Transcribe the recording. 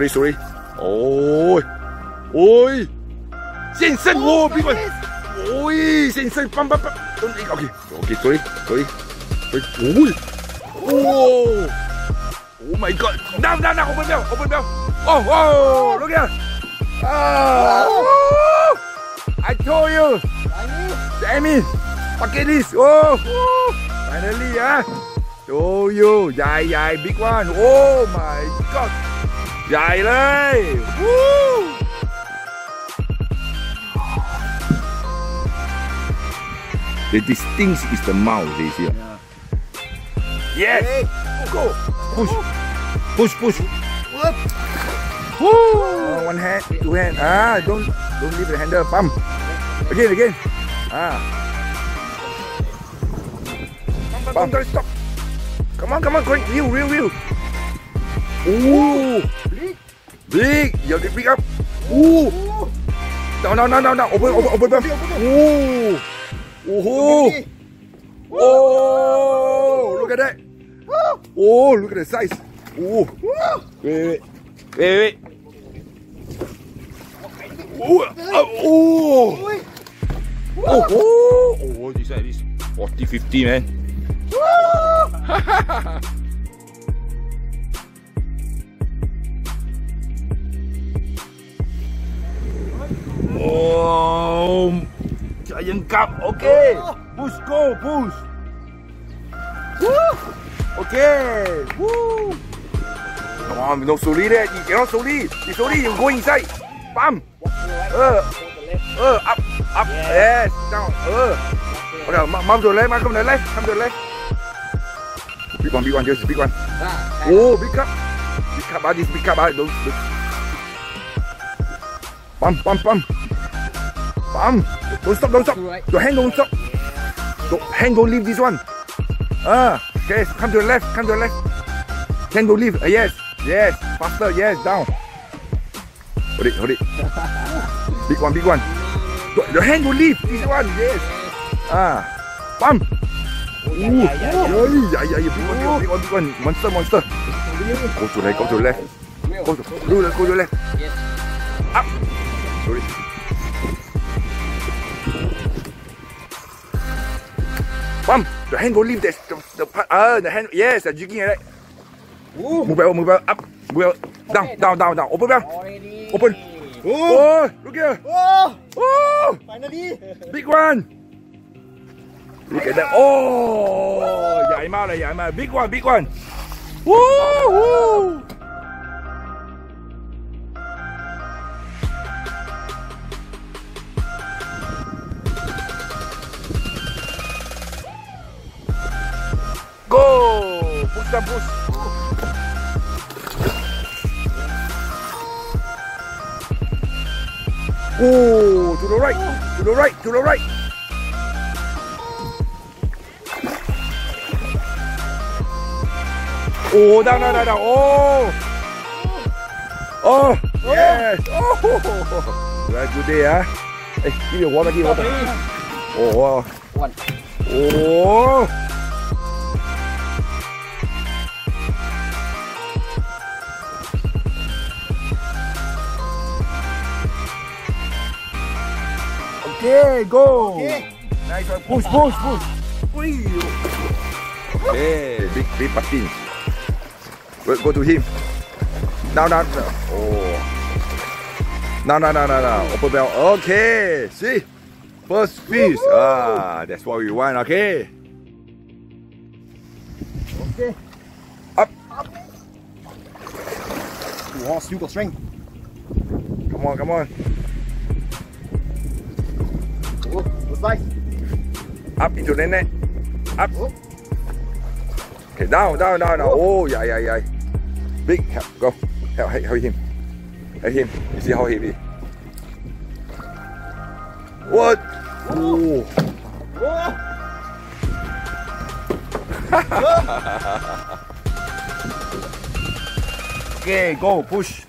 Sorry. Ôi, ôi,先生哦，big one，ôi，先生，bam，sorry，ôi，oh my god，now，open bell，oh，look at，I told you， Siamese， pakai this， finally 啊 ，show you， dài big one，oh my god。 Dài lên. Woo. The distinct is the mouth, they see. Yes. Go. Push. Woo. One hand, two hand. Don't leave the handle. Pump. Again. Pump. Don't stop. Come on. Quick. Reel. Ooh. Big! You have to pick up! Ooh! Down! Open bell! Ooh! Oh! Look at that! Oh! Look at the size! Ooh! Wait! Oh! This one is 40-50, man! Oh, giant carp. Okay, push. Woo. Okay. Woo. Come on, no slowly there. You cannot slowly. You slowly, you go inside. Bam. Up. Yes. Down. Okay, mom to the left. Come to the left. Big one. Just big one. Oh, big carp. This big carp. Don't. Bam. Don't stop. Your hand don't stop. Hand don't leave this one. Okay, come to the left. Hand don't leave. Yes. Faster. Yes, down. Hold it. Big one. Your hand don't leave this one. Yes. Bam. Big one. Monster. Go to the left. Go to the left. Up. Sorry. Bam! The hand go leave the part. The hand. Yes, the jigging right. Move bell. Up. Move bell. Down. Open bell. Open. Oh, look here. Oh! Finally. Big one. Look at that. Oh! Dài ma. Big one. Woo! Go! Push. Oh, to the right. Oh, down. Oh, yes. Oh, very good day, huh? Hey, give me water. Oh, one. Oh. Okay, go. Okay. Nice one. Push. Okay, big patin. Go to him. Down. Oh. No. Open bell. Okay. See? First fish. That's what we want. Okay. Okay. Up. Wow, still got strength. Come on, come on. Oh, good size. Up into the net. Up. Okay, down. Oh, yeah. Big. Go. Help him. Help him. You see how heavy? What? Oh. Okay, go push.